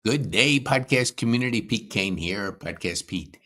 Good day, podcast community. Pete Kane here, Podcast Pete.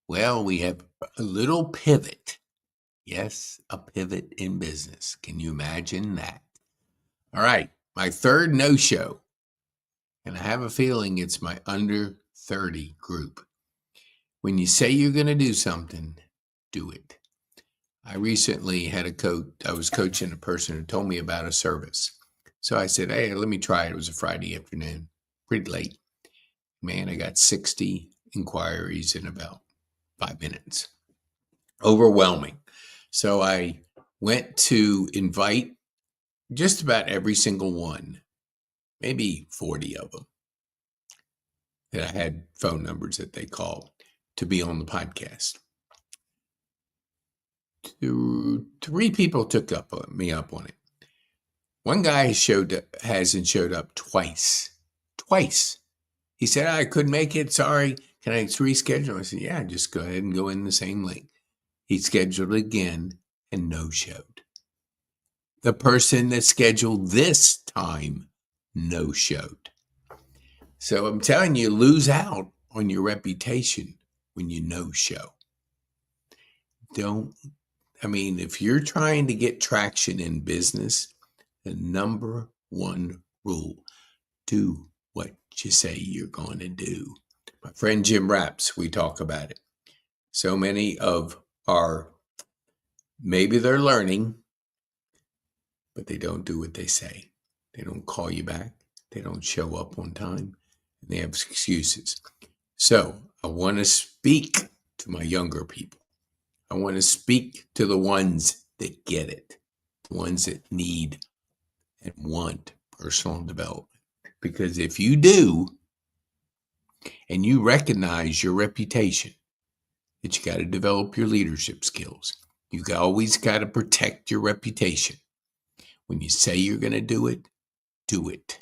Well, we have a little pivot. Yes, a pivot in business. Can you imagine that? All right, my third no show. And I have a feeling it's my under 30 group. When you say you're going to do something, do it. I recently had a coach, I was coaching a person who told me about a service. So I said, hey, let me try it. It was a Friday afternoon, pretty late. Man, I got 60 inquiries in about 5 minutes. Overwhelming. So I went to invite just about every single one, maybe 40 of them that I had phone numbers that they called to be on the podcast. Three people took me up on it. One guy hasn't showed up twice. Twice. He said, I couldn't make it. Sorry. Can I reschedule? I said, yeah, just go ahead and go in the same link. He scheduled again and no-showed. The person that scheduled this time no-showed. So I'm telling you, lose out on your reputation when you no-show. If you're trying to get traction in business, the number one rule, do what you say you're going to do. My friend Jim Rapps, we talk about it. So many of maybe they're learning, but they don't do what they say. They don't call you back. They don't show up on time. And they have excuses. So I want to speak to my younger people. I want to speak to the ones that get it, the ones that need and want personal development. Because if you do, and you recognize your reputation, that you got to develop your leadership skills. You always got to protect your reputation. When you say you're going to do it, do it.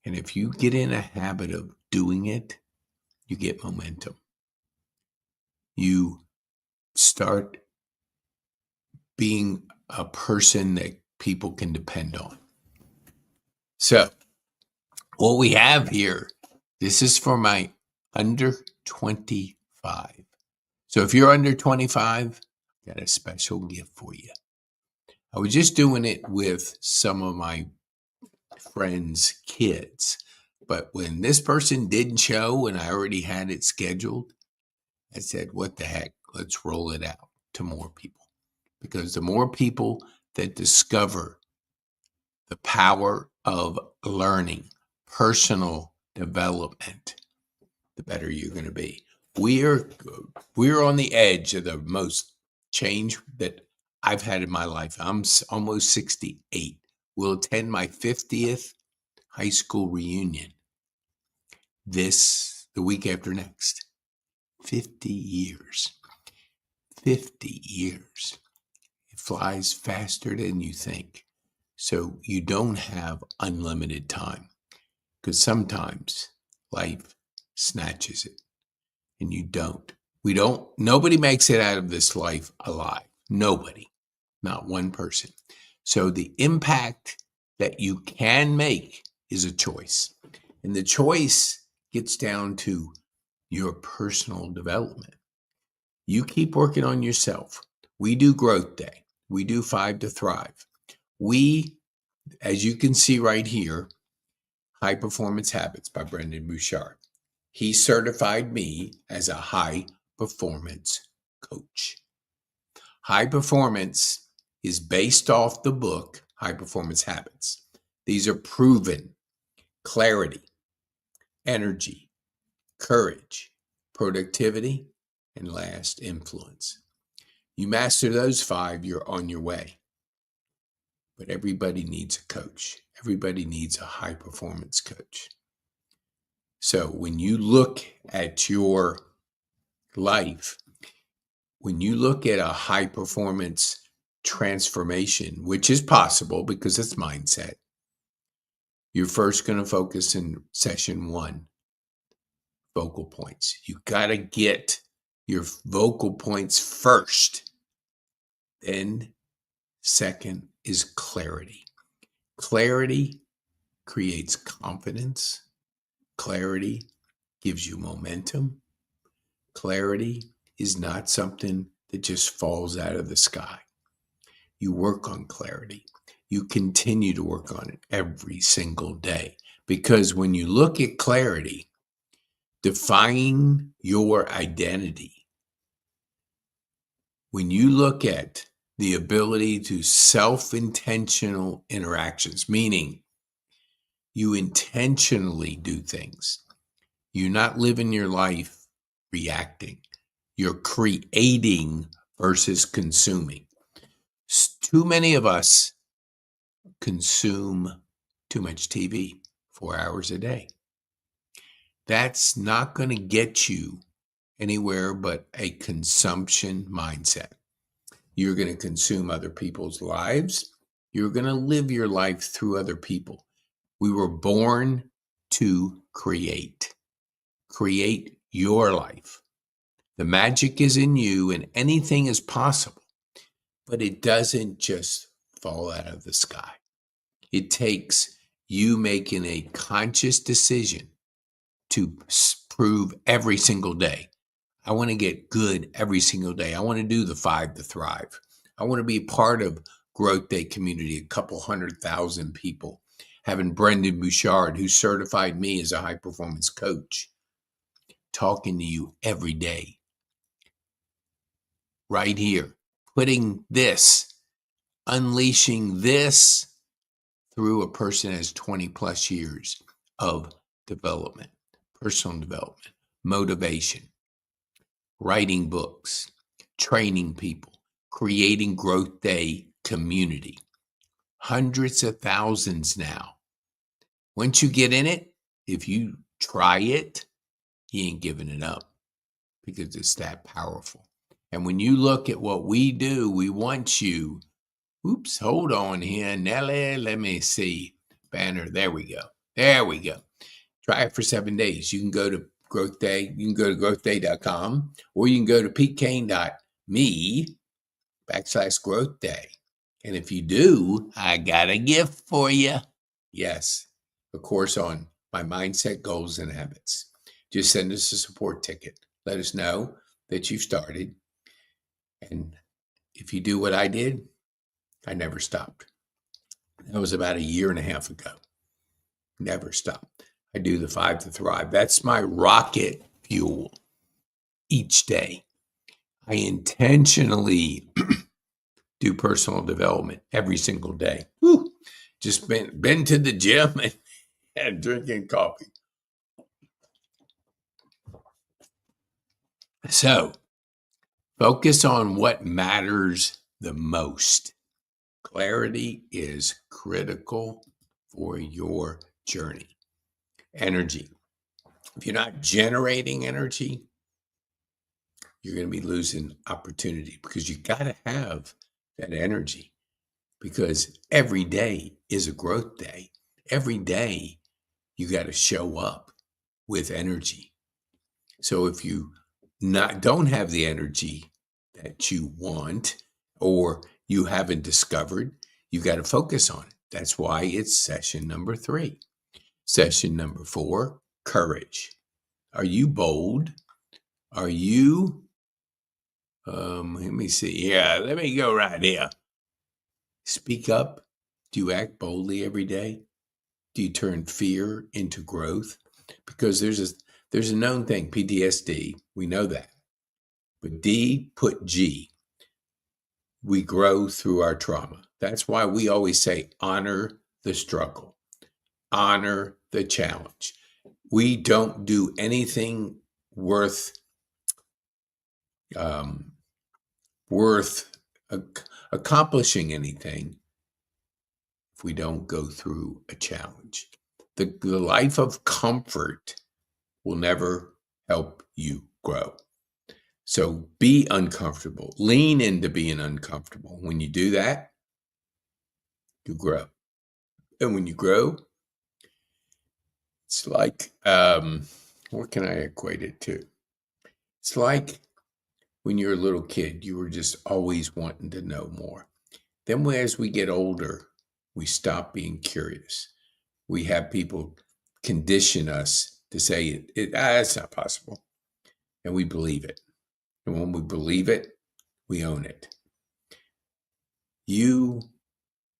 And if you get in a habit of doing it, you get momentum. You start being a person that people can depend on. So what we have here, this is for my under 25. So if you're under 25, I got a special gift for you. I was just doing it with some of my friends' kids. But when this person didn't show and I already had it scheduled, I said, what the heck? Let's roll it out to more people. Because the more people that discover the power of learning, personal development, the better you're going to be. We're on the edge of the most change that I've had in my life. I'm almost 68. We'll attend my 50th high school reunion the week after next. 50 years. 50 years. It flies faster than you think. So you don't have unlimited time, because sometimes life snatches it and you don't. Nobody makes it out of this life alive. Nobody, not one person. So the impact that you can make is a choice. And the choice gets down to your personal development. You keep working on yourself. We do Growth Day. We do 5 to Thrive. We, as you can see right here, High Performance Habits by Brendan Bouchard. He certified me as a high performance coach. High performance is based off the book, High Performance Habits. These are proven: clarity, energy, courage, productivity, and last, influence. You master those 5, you're on your way. But everybody needs a coach. Everybody needs a high performance coach. So when you look at your life, when you look at a high performance transformation, which is possible because it's mindset, you're first going to focus in session 1, vocal points. You got to get your vocal points first. Then second is clarity. Clarity creates confidence. Clarity gives you momentum. Clarity is not something that just falls out of the sky. You work on clarity. You continue to work on it every single day. Because when you look at clarity, define your identity. When you look at the ability to self-intentional interactions, meaning you intentionally do things. You're not living your life reacting. You're creating versus consuming. Too many of us consume too much TV, 4 hours a day. That's not going to get you anywhere but a consumption mindset. You're going to consume other people's lives. You're going to live your life through other people. We were born to create. Create your life. The magic is in you and anything is possible, but it doesn't just fall out of the sky. It takes you making a conscious decision to prove every single day. I want to get good every single day. I want to do the 5 to Thrive. I want to be part of Growth Day community, a couple 100,000 people. Having Brendan Bouchard, who certified me as a high performance coach, talking to you every day. Right here, putting this, unleashing this through a person that has 20 plus years of development, personal development, motivation, writing books, training people, creating Growth Day community. Hundreds of thousands now. Once you get in it, if you try it, you ain't giving it up because it's that powerful. And when you look at what we do, we want you, oops, hold on here, Nelly, let me see. Banner, there we go. There we go. Try it for 7 days. You can go to Growth Day. You can go to growthday.com or you can go to petekane.me/growth day. And if you do, I got a gift for you. Yes, a course on my mindset, goals, and habits. Just send us a support ticket. Let us know that you've started. And if you do what I did, I never stopped. That was about 1.5 years ago. Never stopped. I do the 5 to Thrive. That's my rocket fuel each day. I intentionally do personal development every single day. Woo. Just been to the gym and drinking coffee. So focus on what matters the most. Clarity is critical for your journey. Energy. If you're not generating energy, you're going to be losing opportunity because you got to have that energy because every day is a growth day. Every day you got to show up with energy. So if you don't have the energy that you want or you haven't discovered, you got to focus on it. That's why it's session number 3. Session number 4, courage. Are you bold? Are you, let me see. Yeah, let me go right here. Speak up. Do you act boldly every day? Do you turn fear into growth? Because there's a known thing, PTSD. We know that. But D, put G. We grow through our trauma. That's why we always say honor the struggle, honor the challenge. We don't do anything worth accomplishing anything if we don't go through a challenge. The life of comfort will never help you grow. So be uncomfortable. Lean into being uncomfortable. When you do that, you grow. And when you grow, it's like, what can I equate it to? It's like when you're a little kid, you were just always wanting to know more. Then as we get older, we stop being curious. We have people condition us to say it's not possible. And we believe it. And when we believe it, we own it. You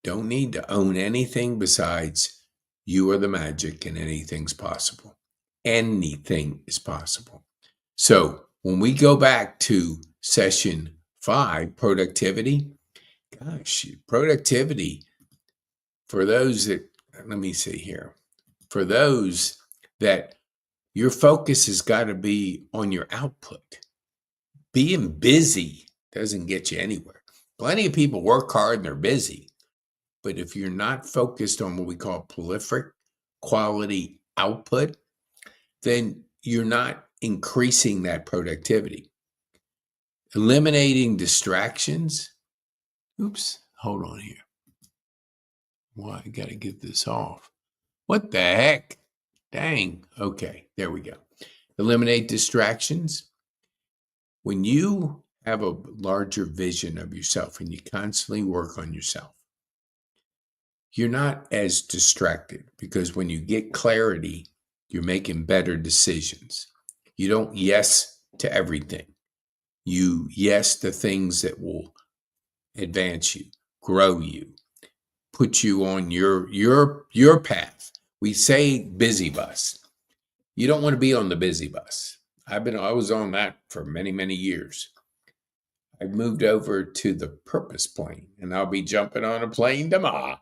don't need to own anything besides you are the magic and anything's possible. Anything is possible. So when we go back to session 5, productivity, productivity for those that, let me see here, for those that your focus has got to be on your output. Being busy doesn't get you anywhere. Plenty of people work hard and they're busy. But if you're not focused on what we call prolific quality output, then you're not increasing that productivity. Eliminating distractions. Oops, hold on here. Well, I got to get this off. What the heck? Dang. Okay, there we go. Eliminate distractions. When you have a larger vision of yourself and you constantly work on yourself, you're not as distracted because when you get clarity, you're making better decisions. You don't yes to everything. You yes to things that will advance you, grow you, put you on your path. We say busy bus. You don't want to be on the busy bus. I was on that for many, many years. I moved over to the purpose plane, and I'll be jumping on a plane tomorrow.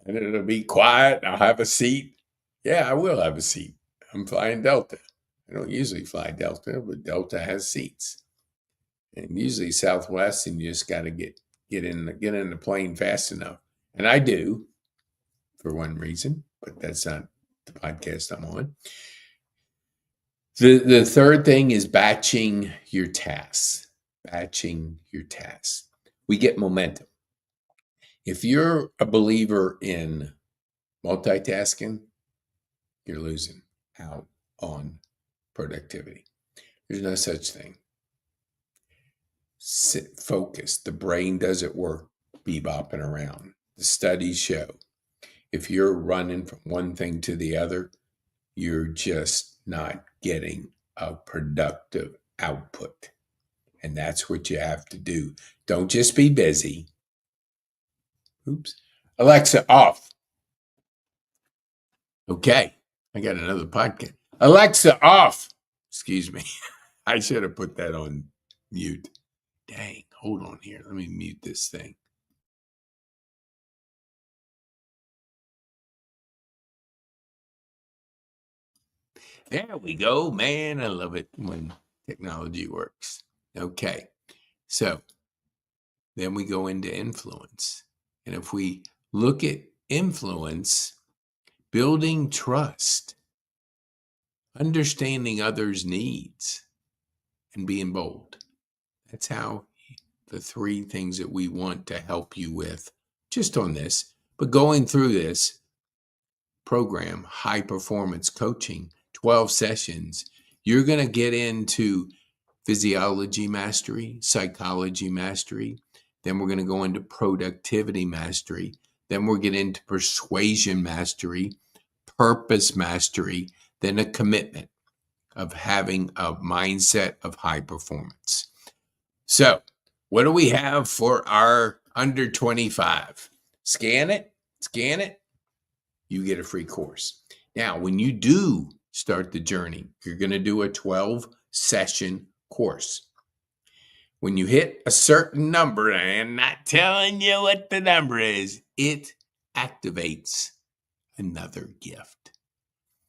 And it'll be quiet. I'll have a seat. Yeah, I will have a seat. I'm flying Delta. I don't usually fly Delta, but Delta has seats. And usually Southwest, and you just got to get in the plane fast enough. And I do, for one reason, but that's not the podcast I'm on. The third thing is batching your tasks. Batching your tasks. We get momentum. If you're a believer in multitasking, you're losing out on productivity. There's no such thing. Sit focused. The brain doesn't work bebopping around. The studies show if you're running from one thing to the other, you're just not getting a productive output. And that's what you have to do. Don't just be busy. Oops. Alexa, off. Okay. I got another podcast. Alexa, off. Excuse me. I should have put that on mute. Dang. Hold on here. Let me mute this thing. There we go, man. I love it when technology works. Okay. So then we go into influence. And if we look at influence, building trust, understanding others' needs, and being bold. That's how the 3 things that we want to help you with just on this. But going through this program, high performance coaching, 12 sessions, you're going to get into physiology mastery, psychology mastery. Then we're going to go into productivity mastery. Then we'll get into persuasion mastery, purpose mastery, then a commitment of having a mindset of high performance. So, what do we have for our under 25? Scan it. You get a free course. Now, when you do start the journey, you're going to do a 12-session course. When you hit a certain number, and I'm not telling you what the number is, it activates another gift.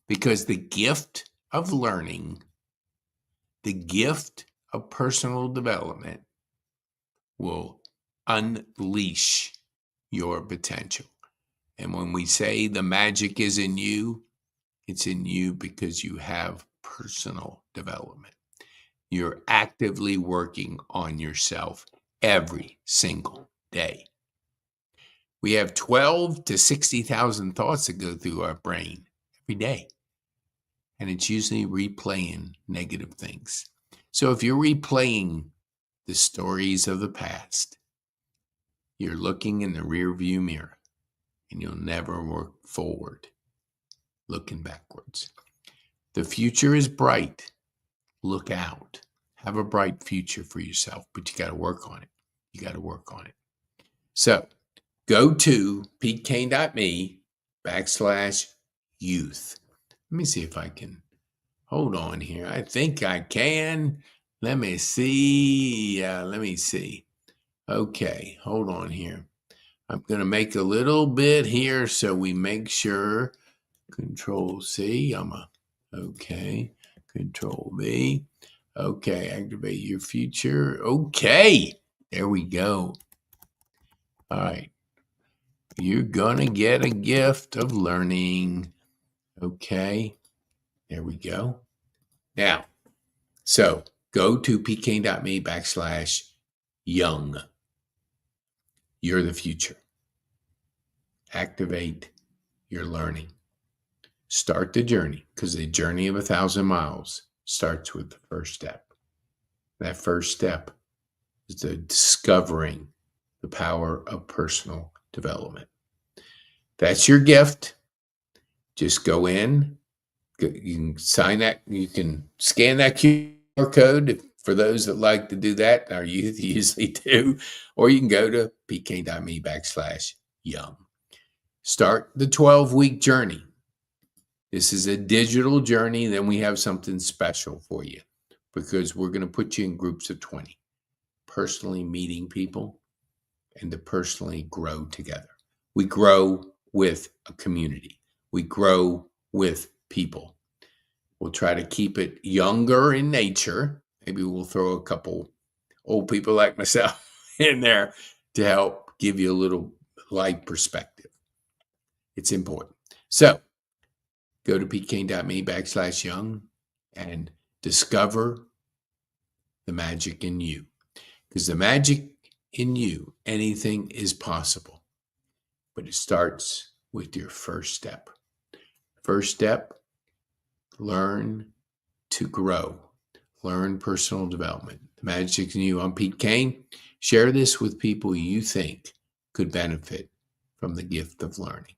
Because the gift of learning, the gift of personal development will unleash your potential. And when we say the magic is in you, it's in you because you have personal development. You're actively working on yourself every single day. We have 12 to 60,000 thoughts that go through our brain every day. And it's usually replaying negative things. So if you're replaying the stories of the past, you're looking in the rearview mirror and you'll never work forward looking backwards. The future is bright. Look out. Have a bright future for yourself, but you got to work on it. You got to work on it. So go to petekane.me/youth. Let me see if I can hold on here. I think I can. Let me see. Okay, hold on here. I'm going to make a little bit here so we make sure. Control C. Okay. Control V. Okay, activate your future. Okay, there we go. All right. You're going to get a gift of learning. Okay, there we go. Now, so go to pkane.me/young. You're the future. Activate your learning. Start the journey, because the journey of 1,000 miles starts with the first step. That first step is the discovering the power of personal development. That's your gift. Just go in. You can sign that. You can scan that QR code for those that like to do that. Our youth usually do. Or you can go to pk.me/young. Start the 12-week journey. This is a digital journey. Then we have something special for you, because we're going to put you in groups of 20, personally meeting people and to personally grow together. We grow with a community. We grow with people. We'll try to keep it younger in nature. Maybe we'll throw a couple old people like myself in there to help give you a little light perspective. It's important. So go to pkane.me/young and discover the magic in you. Because the magic in you, anything is possible. But it starts with your first step. First step, learn to grow. Learn personal development. The magic in you. I'm Pete Kane. Share this with people you think could benefit from the gift of learning.